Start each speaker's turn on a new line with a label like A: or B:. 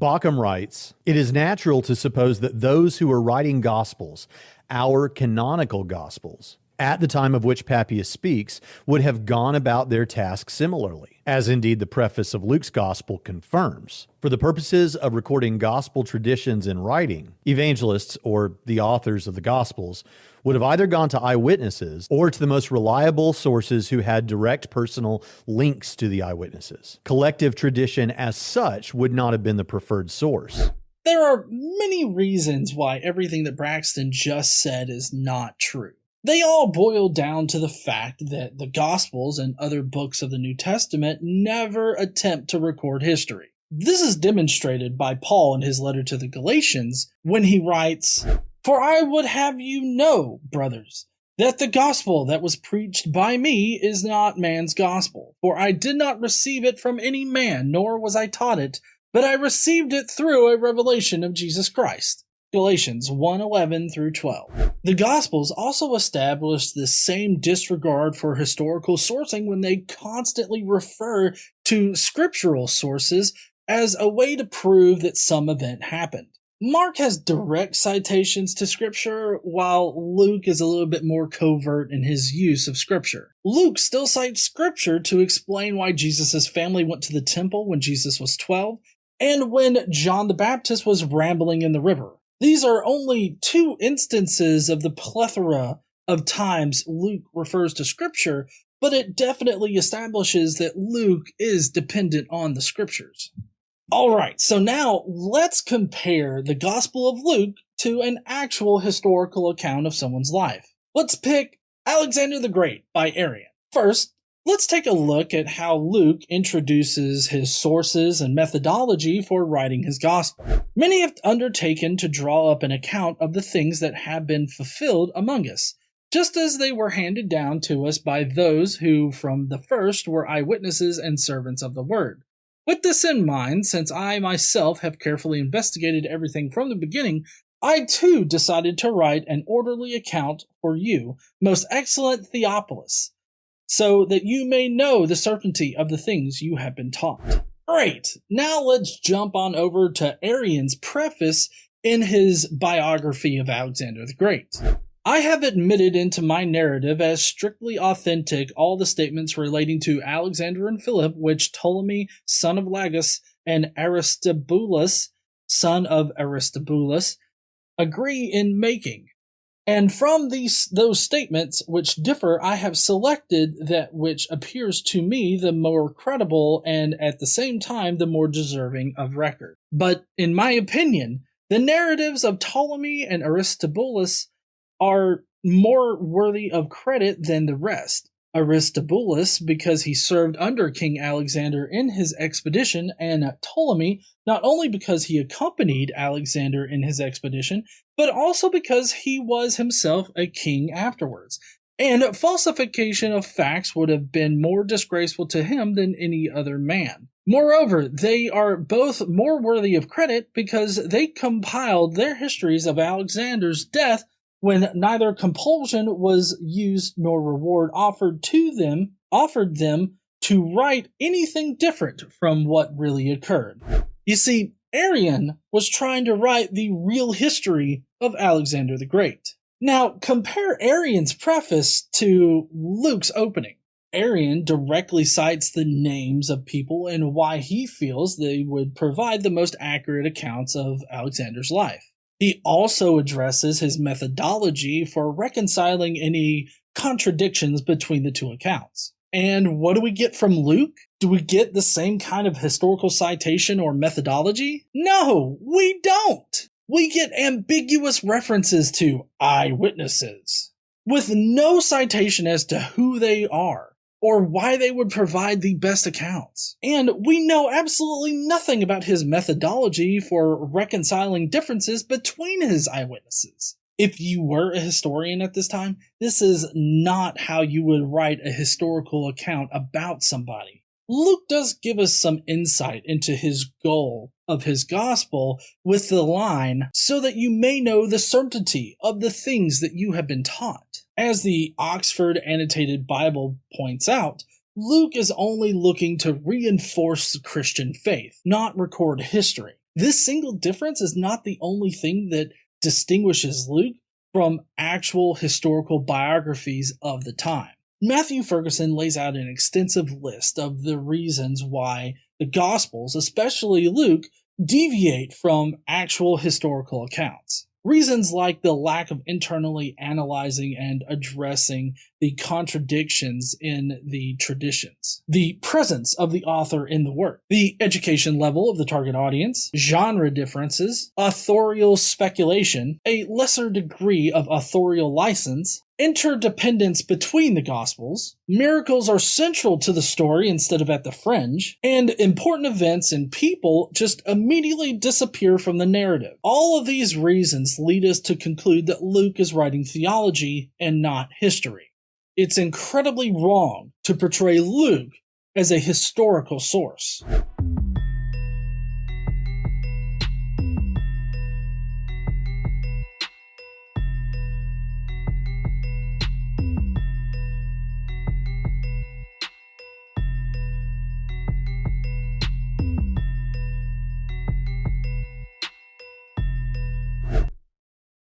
A: Bauckham writes, "It is natural to suppose that those who are writing gospels, our canonical gospels, at the time of which Papias speaks, would have gone about their task similarly, as indeed the preface of Luke's gospel confirms. For the purposes of recording gospel traditions in writing, evangelists, or the authors of the gospels, would have either gone to eyewitnesses or to the most reliable sources who had direct personal links to the eyewitnesses. Collective tradition as such would not have been the preferred source."
B: There are many reasons why everything that Braxton just said is not true. They all boil down to the fact that the Gospels and other books of the New Testament never attempt to record history. This is demonstrated by Paul in his letter to the Galatians when he writes, "For I would have you know, brothers, that the gospel that was preached by me is not man's gospel. For I did not receive it from any man, nor was I taught it, but I received it through a revelation of Jesus Christ." Galatians 1:11 through 12. The Gospels also established the same disregard for historical sourcing when they constantly refer to scriptural sources as a way to prove that some event happened. Mark has direct citations to Scripture, while Luke is a little bit more covert in his use of Scripture. Luke still cites Scripture to explain why Jesus' family went to the temple when Jesus was 12, and when John the Baptist was rambling in the river. These are only two instances of the plethora of times Luke refers to Scripture, but it definitely establishes that Luke is dependent on the Scriptures. Alright, so now let's compare the Gospel of Luke to an actual historical account of someone's life. Let's pick Alexander the Great by Arrian. First, let's take a look at how Luke introduces his sources and methodology for writing his gospel. Many have undertaken to draw up an account of the things that have been fulfilled among us, just as they were handed down to us by those who from the first were eyewitnesses and servants of the word. With this in mind, since I myself have carefully investigated everything from the beginning, I too decided to write an orderly account for you, most excellent Theophilus, so that you may know the certainty of the things you have been taught. Great! Now let's jump on over to Arrian's preface in his biography of Alexander the Great. I have admitted into my narrative as strictly authentic all the statements relating to Alexander and Philip which Ptolemy, son of Lagus, and Aristobulus, son of Aristobulus, agree in making. And from those statements which differ, I have selected that which appears to me the more credible and at the same time the more deserving of record. But in my opinion, the narratives of Ptolemy and Aristobulus are more worthy of credit than the rest. Aristobulus, because he served under King Alexander in his expedition, and Ptolemy, not only because he accompanied Alexander in his expedition, but also because he was himself a king afterwards. And falsification of facts would have been more disgraceful to him than any other man. Moreover, they are both more worthy of credit because they compiled their histories of Alexander's death when neither compulsion was used nor reward offered them to write anything different from what really occurred. You see, Arrian was trying to write the real history of Alexander the Great. Now, compare Arrian's preface to Luke's opening. Arrian directly cites the names of people and why he feels they would provide the most accurate accounts of Alexander's life. He also addresses his methodology for reconciling any contradictions between the two accounts. And what do we get from Luke? Do we get the same kind of historical citation or methodology? No, we don't. We get ambiguous references to eyewitnesses, with no citation as to who they are or why they would provide the best accounts. And we know absolutely nothing about his methodology for reconciling differences between his eyewitnesses. If you were a historian at this time, this is not how you would write a historical account about somebody. Luke does give us some insight into his goal of his gospel with the line, so that you may know the certainty of the things that you have been taught. As the Oxford Annotated Bible points out, Luke is only looking to reinforce the Christian faith, not record history. This single difference is not the only thing that distinguishes Luke from actual historical biographies of the time. Matthew Ferguson lays out an extensive list of the reasons why the Gospels, especially Luke, deviate from actual historical accounts. Reasons like the lack of internally analyzing and addressing the contradictions in the traditions, the presence of the author in the work, the education level of the target audience, genre differences, authorial speculation, a lesser degree of authorial license, interdependence between the Gospels, miracles are central to the story instead of at the fringe, and important events and people just immediately disappear from the narrative. All of these reasons lead us to conclude that Luke is writing theology and not history. It's incredibly wrong to portray Luke as a historical source.